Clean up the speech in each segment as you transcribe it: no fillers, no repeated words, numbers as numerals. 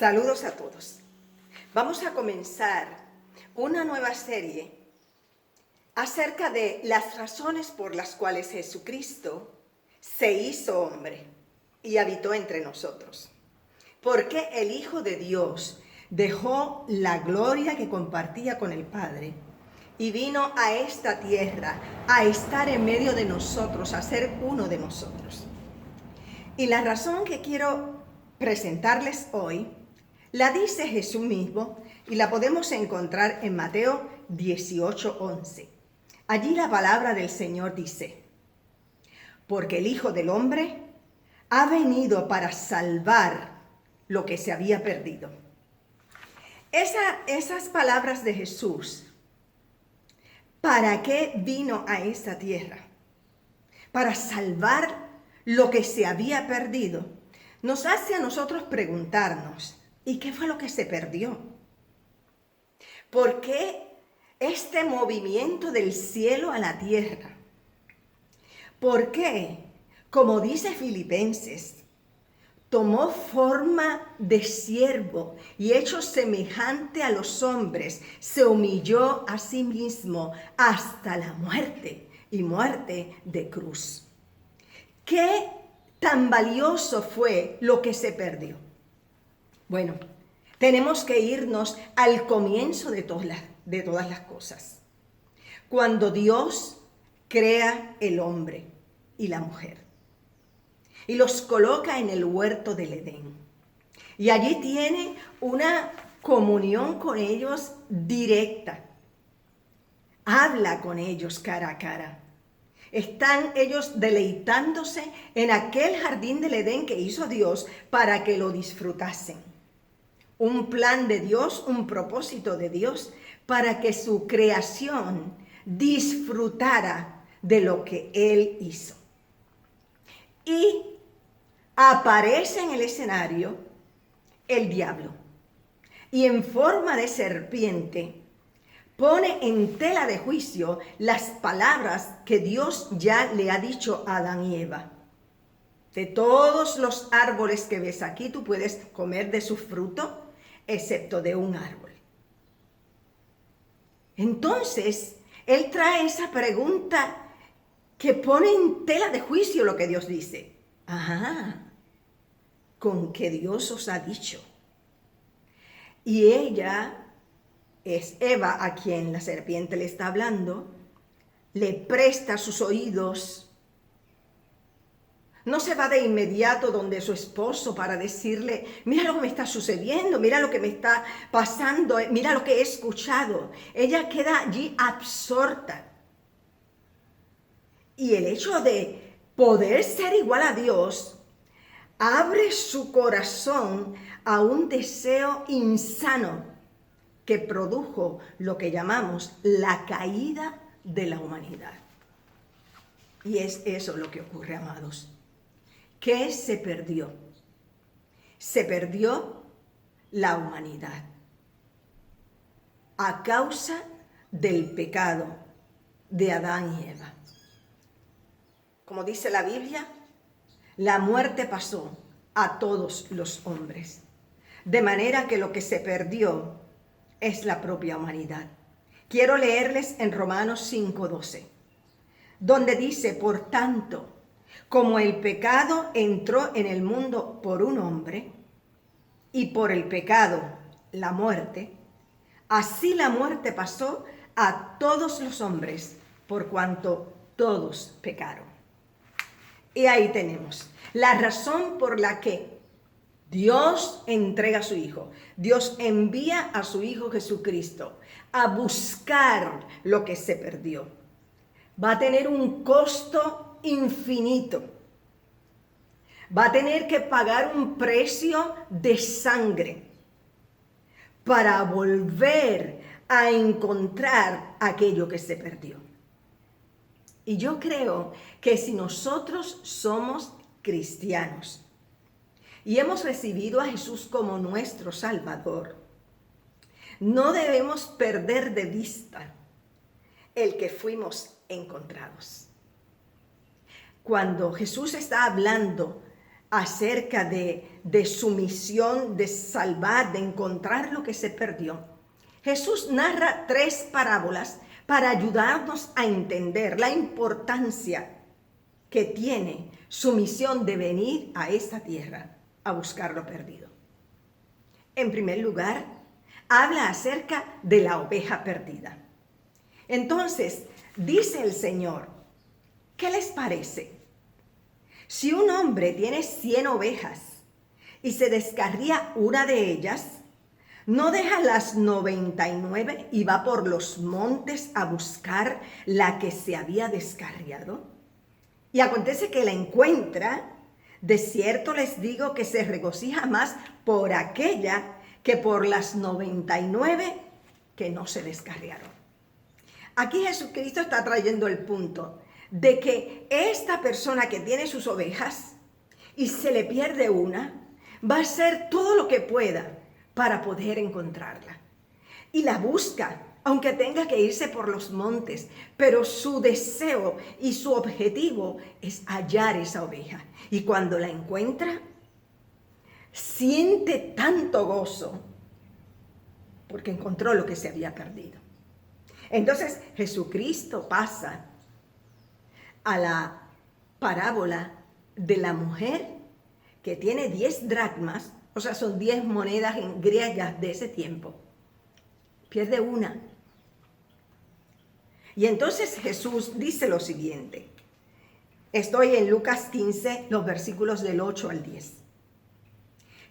Saludos a todos. Vamos a comenzar una nueva serie acerca de las razones por las cuales Jesucristo se hizo hombre y habitó entre nosotros. ¿Por qué el Hijo de Dios dejó la gloria que compartía con el Padre y vino a esta tierra a estar en medio de nosotros, a ser uno de nosotros? Y la razón que quiero presentarles hoy la dice Jesús mismo y la podemos encontrar en Mateo 18:11. Allí la palabra del Señor dice: porque el Hijo del Hombre ha venido para salvar lo que se había perdido. Esas palabras de Jesús, ¿para qué vino a esta tierra? Para salvar lo que se había perdido. Nos hace a nosotros preguntarnos, ¿y qué fue lo que se perdió? ¿Por qué este movimiento del cielo a la tierra? ¿Por qué, como dice Filipenses, tomó forma de siervo y hecho semejante a los hombres, se humilló a sí mismo hasta la muerte y muerte de cruz? ¿Qué tan valioso fue lo que se perdió? Bueno, tenemos que irnos al comienzo de todas las cosas. Cuando Dios crea el hombre y la mujer y los coloca en el huerto del Edén. Y allí tiene una comunión con ellos directa. Habla con ellos cara a cara. Están ellos deleitándose en aquel jardín del Edén que hizo Dios para que lo disfrutasen. Un plan de Dios, un propósito de Dios para que su creación disfrutara de lo que Él hizo. Y aparece en el escenario el diablo y en forma de serpiente pone en tela de juicio las palabras que Dios ya le ha dicho a Adán y Eva. De todos los árboles que ves aquí, tú puedes comer de su fruto, excepto de un árbol. Entonces, él trae esa pregunta que pone en tela de juicio lo que Dios dice. Ajá, ¿con qué Dios os ha dicho? Y ella, es Eva a quien la serpiente le está hablando, le presta sus oídos. No se va de inmediato donde su esposo para decirle, mira lo que me está sucediendo, mira lo que me está pasando, mira lo que he escuchado. Ella queda allí absorta. Y el hecho de poder ser igual a Dios abre su corazón a un deseo insano que produjo lo que llamamos la caída de la humanidad. Y es eso lo que ocurre, amados. ¿Qué se perdió? Se perdió la humanidad a causa del pecado de Adán y Eva. Como dice la Biblia, la muerte pasó a todos los hombres, de manera que lo que se perdió es la propia humanidad. Quiero leerles en Romanos 5:12, donde dice, por tanto, como el pecado entró en el mundo por un hombre, y por el pecado la muerte, así la muerte pasó a todos los hombres, por cuanto todos pecaron. Y ahí tenemos la razón por la que Dios entrega a su Hijo. Dios envía a su Hijo Jesucristo a buscar lo que se perdió. Va a tener un costo infinito. Va a tener que pagar un precio de sangre para volver a encontrar aquello que se perdió. Y yo creo que si nosotros somos cristianos y hemos recibido a Jesús como nuestro Salvador, no debemos perder de vista el que fuimos encontrados. Cuando Jesús está hablando acerca de su misión de salvar, de encontrar lo que se perdió, Jesús narra 3 parábolas para ayudarnos a entender la importancia que tiene su misión de venir a esta tierra a buscar lo perdido. En primer lugar, habla acerca de la oveja perdida. Entonces, dice el Señor, ¿qué les parece? Si un hombre tiene 100 ovejas y se descarría una de ellas, ¿no deja las 99 y va por los montes a buscar la que se había descarriado? Y acontece que la encuentra. De cierto les digo que se regocija más por aquella que por las 99 que no se descarriaron. Aquí Jesucristo está trayendo el punto de que esta persona que tiene sus ovejas y se le pierde una, va a hacer todo lo que pueda para poder encontrarla. Y la busca, aunque tenga que irse por los montes, pero su deseo y su objetivo es hallar esa oveja. Y cuando la encuentra, siente tanto gozo porque encontró lo que se había perdido. Entonces Jesucristo pasa a la parábola de la mujer que tiene 10 dracmas, o sea, son 10 monedas griegas de ese tiempo. Pierde una. Y entonces Jesús dice lo siguiente. Estoy en Lucas 15, los versículos del 8 al 10.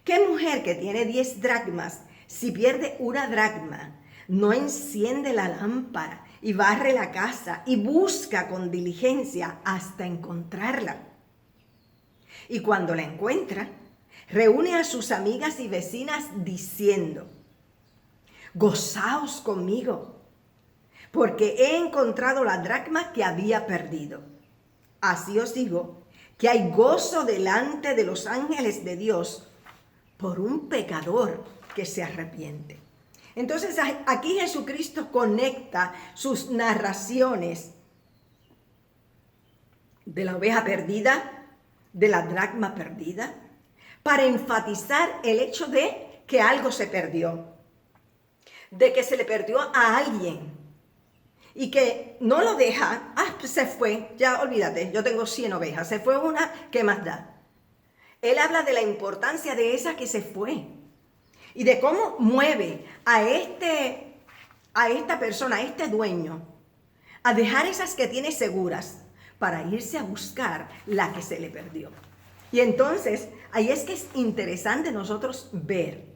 ¿Qué mujer que tiene 10 dracmas, si pierde una dracma, no enciende la lámpara y barre la casa y busca con diligencia hasta encontrarla? Y cuando la encuentra, reúne a sus amigas y vecinas diciendo, gozaos conmigo, porque he encontrado la dracma que había perdido. Así os digo que hay gozo delante de los ángeles de Dios por un pecador que se arrepiente. Entonces aquí Jesucristo conecta sus narraciones de la oveja perdida, de la dracma perdida, para enfatizar el hecho de que algo se perdió, de que se le perdió a alguien y que no lo deja, pues se fue, ya olvídate, yo tengo 100 ovejas, se fue una, ¿qué más da? Él habla de la importancia de esa que se fue y de cómo mueve a esta persona, a este dueño, a dejar esas que tiene seguras para irse a buscar la que se le perdió. Y entonces, ahí es que es interesante nosotros ver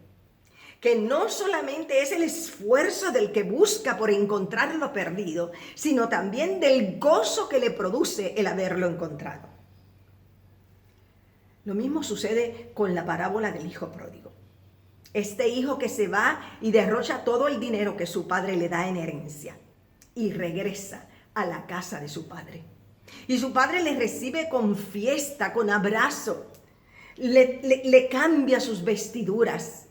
que no solamente es el esfuerzo del que busca por encontrar lo perdido, sino también del gozo que le produce el haberlo encontrado. Lo mismo sucede con la parábola del hijo pródigo. Este hijo que se va y derrocha todo el dinero que su padre le da en herencia y regresa a la casa de su padre. Y su padre le recibe con fiesta, con abrazo, le cambia sus vestiduras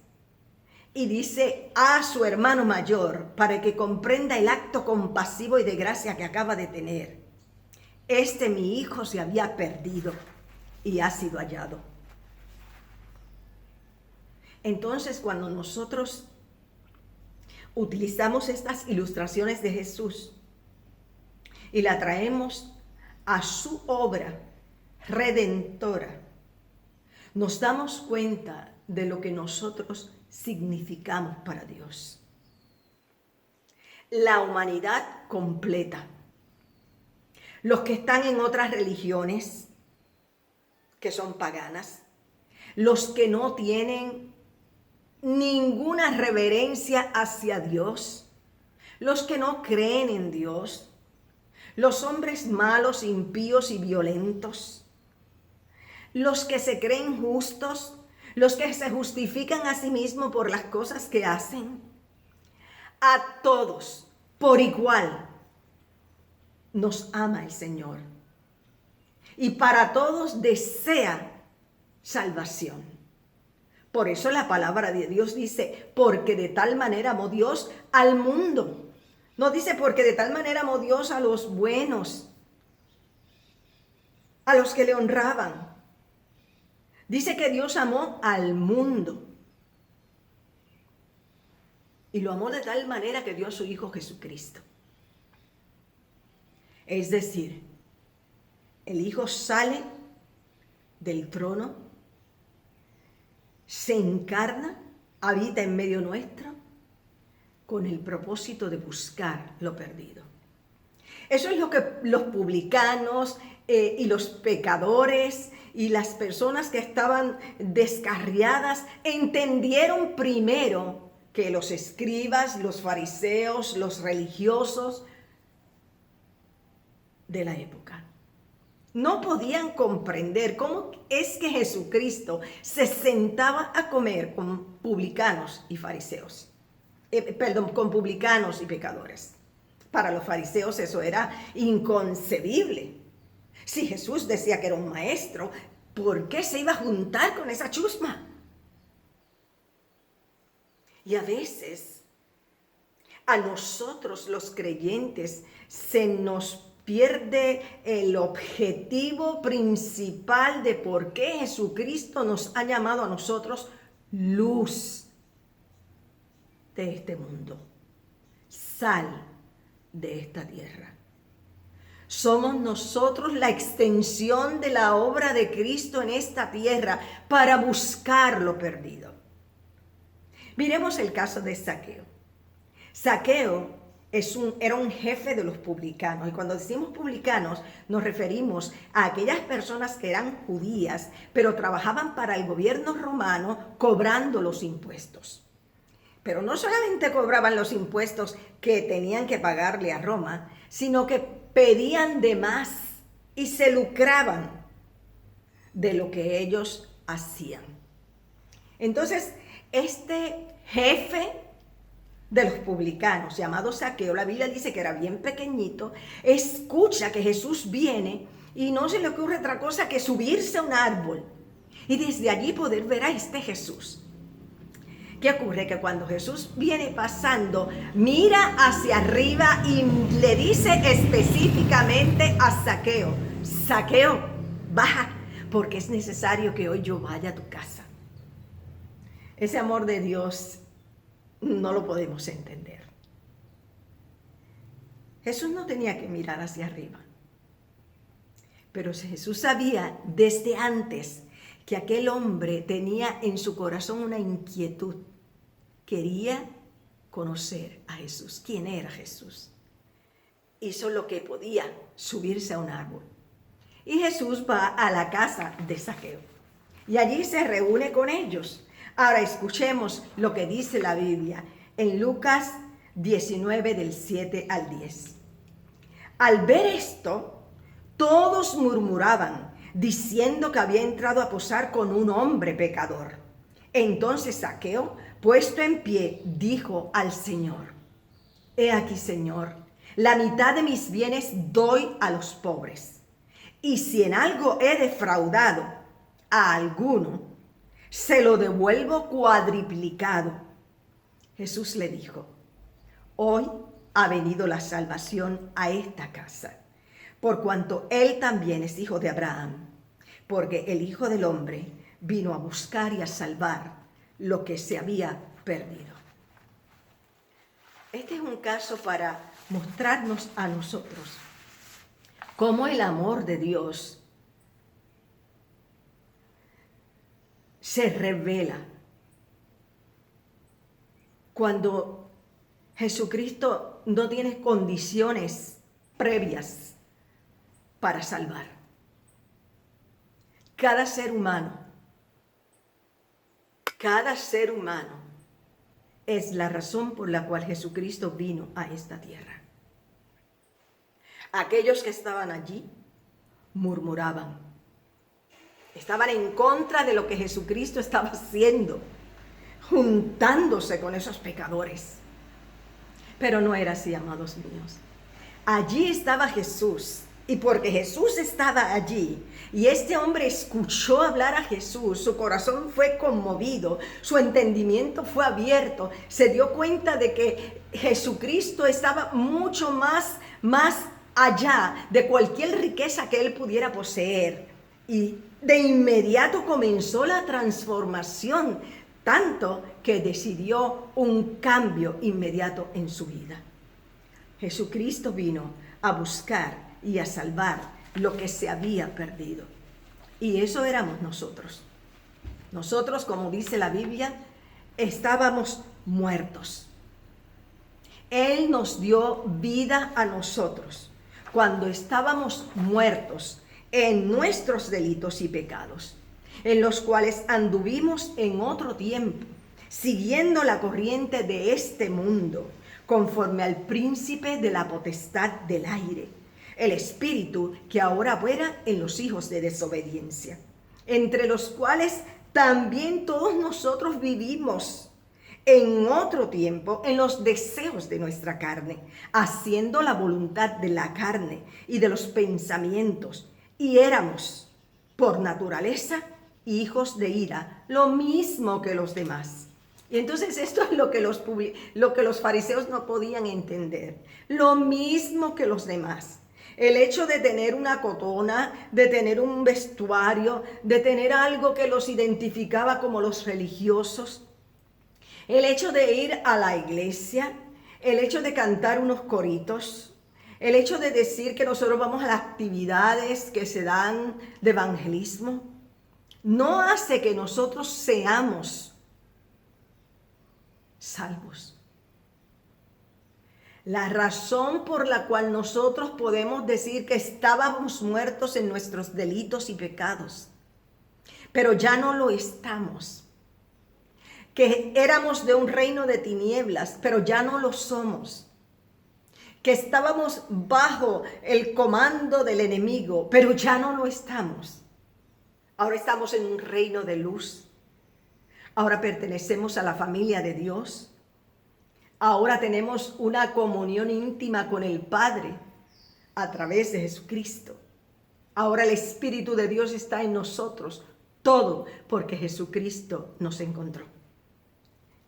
y dice a su hermano mayor, para que comprenda el acto compasivo y de gracia que acaba de tener: este mi hijo se había perdido y ha sido hallado. Entonces, cuando nosotros utilizamos estas ilustraciones de Jesús y la traemos a su obra redentora, nos damos cuenta de lo que nosotros significamos para Dios. La humanidad completa. Los que están en otras religiones, que son paganas, los que no tienen ninguna reverencia hacia Dios, los que no creen en Dios, los hombres malos, impíos y violentos, los que se creen justos, los que se justifican a sí mismos por las cosas que hacen. A todos, por igual, nos ama el Señor. Y para todos desea salvación. Por eso la palabra de Dios dice, porque de tal manera amó Dios al mundo. No dice porque de tal manera amó Dios a los buenos, a los que le honraban. Dice que Dios amó al mundo. Y lo amó de tal manera que dio a su Hijo Jesucristo. Es decir, el Hijo sale del trono, se encarna, habita en medio nuestro, con el propósito de buscar lo perdido. Eso es lo que los publicanos y los pecadores y las personas que estaban descarriadas entendieron primero que los escribas, los fariseos, los religiosos de la época. No podían comprender cómo es que Jesucristo se sentaba a comer con publicanos y fariseos. Con publicanos y pecadores. Para los fariseos eso era inconcebible. Si Jesús decía que era un maestro, ¿por qué se iba a juntar con esa chusma? Y a veces a nosotros los creyentes se nos pierde el objetivo principal de por qué Jesucristo nos ha llamado a nosotros luz de este mundo, sal de esta tierra. Somos nosotros la extensión de la obra de Cristo en esta tierra para buscar lo perdido. Miremos el caso de Zaqueo. Zaqueo era un jefe de los publicanos, y cuando decimos publicanos nos referimos a aquellas personas que eran judías, pero trabajaban para el gobierno romano cobrando los impuestos. Pero no solamente cobraban los impuestos que tenían que pagarle a Roma, sino que pedían de más y se lucraban de lo que ellos hacían. Entonces, este jefe de los publicanos, llamado Zaqueo, la Biblia dice que era bien pequeñito, escucha que Jesús viene y no se le ocurre otra cosa que subirse a un árbol y desde allí poder ver a este Jesús. ¿Qué ocurre? Que cuando Jesús viene pasando, mira hacia arriba y le dice específicamente a Zaqueo: Zaqueo, baja, porque es necesario que hoy yo vaya a tu casa. Ese amor de Dios no lo podemos entender. Jesús no tenía que mirar hacia arriba, pero Jesús sabía desde antes que aquel hombre tenía en su corazón una inquietud. Quería conocer a Jesús. ¿Quién era Jesús? Hizo lo que podía, subirse a un árbol. Y Jesús va a la casa de Zaqueo y allí se reúne con ellos. Ahora escuchemos lo que dice la Biblia en Lucas 19 del 7 al 10. Al ver esto, todos murmuraban, diciendo que había entrado a posar con un hombre pecador. Entonces Zaqueo, puesto en pie, dijo al Señor: He aquí, Señor, la mitad de mis bienes doy a los pobres. Y si en algo he defraudado a alguno, se lo devuelvo cuadriplicado. Jesús le dijo: Hoy ha venido la salvación a esta casa, por cuanto él también es hijo de Abraham, porque el Hijo del Hombre vino a buscar y a salvar lo que se había perdido. Este es un caso para mostrarnos a nosotros cómo el amor de Dios se revela cuando Jesucristo no tiene condiciones previas para salvar. Cada ser humano es la razón por la cual Jesucristo vino a esta tierra. Aquellos que estaban allí murmuraban. Estaban en contra de lo que Jesucristo estaba haciendo, juntándose con esos pecadores. Pero no era así, amados míos. Allí estaba Jesús. Y porque Jesús estaba allí y este hombre escuchó hablar a Jesús, su corazón fue conmovido, su entendimiento fue abierto, se dio cuenta de que Jesucristo estaba mucho más allá de cualquier riqueza que él pudiera poseer. Y De inmediato comenzó la transformación, tanto que decidió un cambio inmediato en su vida. Jesucristo vino a buscar y a salvar lo que se había perdido. Y eso éramos nosotros. Nosotros, como dice la Biblia, estábamos muertos. Él nos dio vida a nosotros cuando estábamos muertos en nuestros delitos y pecados, en los cuales anduvimos en otro tiempo, siguiendo la corriente de este mundo, conforme al príncipe de la potestad del aire, el espíritu que ahora opera en los hijos de desobediencia, entre los cuales también todos nosotros vivimos en otro tiempo en los deseos de nuestra carne, haciendo la voluntad de la carne y de los pensamientos, y éramos por naturaleza hijos de ira, lo mismo que los demás. Y entonces esto es lo que los fariseos no podían entender, lo mismo que los demás. El hecho de tener una cotona, de tener un vestuario, de tener algo que los identificaba como los religiosos, el hecho de ir a la iglesia, el hecho de cantar unos coritos, el hecho de decir que nosotros vamos a las actividades que se dan de evangelismo, no hace que nosotros seamos salvos. La razón por la cual nosotros podemos decir que estábamos muertos en nuestros delitos y pecados, pero ya no lo estamos, que éramos de un reino de tinieblas, pero ya no lo somos, que estábamos bajo el comando del enemigo, pero ya no lo estamos. Ahora estamos en un reino de luz. Ahora pertenecemos a la familia de Dios. Ahora tenemos una comunión íntima con el Padre a través de Jesucristo. Ahora el Espíritu de Dios está en nosotros. Todo porque Jesucristo nos encontró.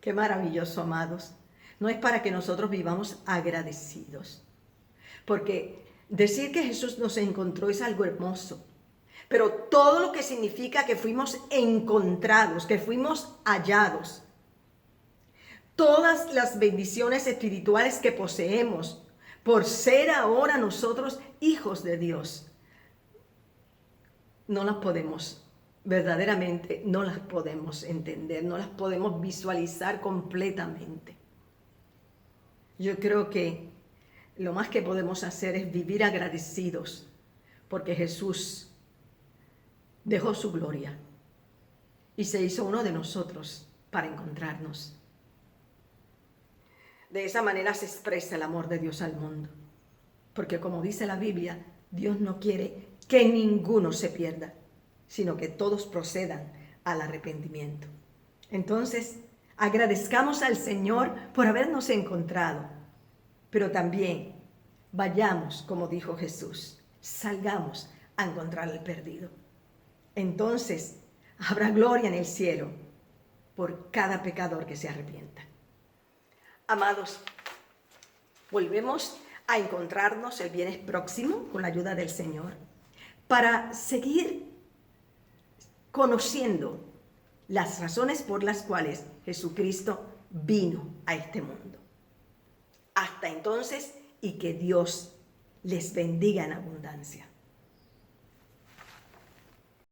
Qué maravilloso, amados. No es para que nosotros vivamos agradecidos. Porque decir que Jesús nos encontró es algo hermoso. Pero todo lo que significa que fuimos encontrados, que fuimos hallados, todas las bendiciones espirituales que poseemos por ser ahora nosotros hijos de Dios, no las podemos, verdaderamente no las podemos entender, no las podemos visualizar completamente. Yo creo que lo más que podemos hacer es vivir agradecidos porque Jesús dejó su gloria y se hizo uno de nosotros para encontrarnos. De esa manera se expresa el amor de Dios al mundo. Porque como dice la Biblia, Dios no quiere que ninguno se pierda, sino que todos procedan al arrepentimiento. Entonces, agradezcamos al Señor por habernos encontrado, pero también vayamos, como dijo Jesús, salgamos a encontrar al perdido. Entonces, habrá gloria en el cielo por cada pecador que se arrepienta. Amados, volvemos a encontrarnos el viernes próximo con la ayuda del Señor para seguir conociendo las razones por las cuales Jesucristo vino a este mundo. Hasta entonces, y que Dios les bendiga en abundancia.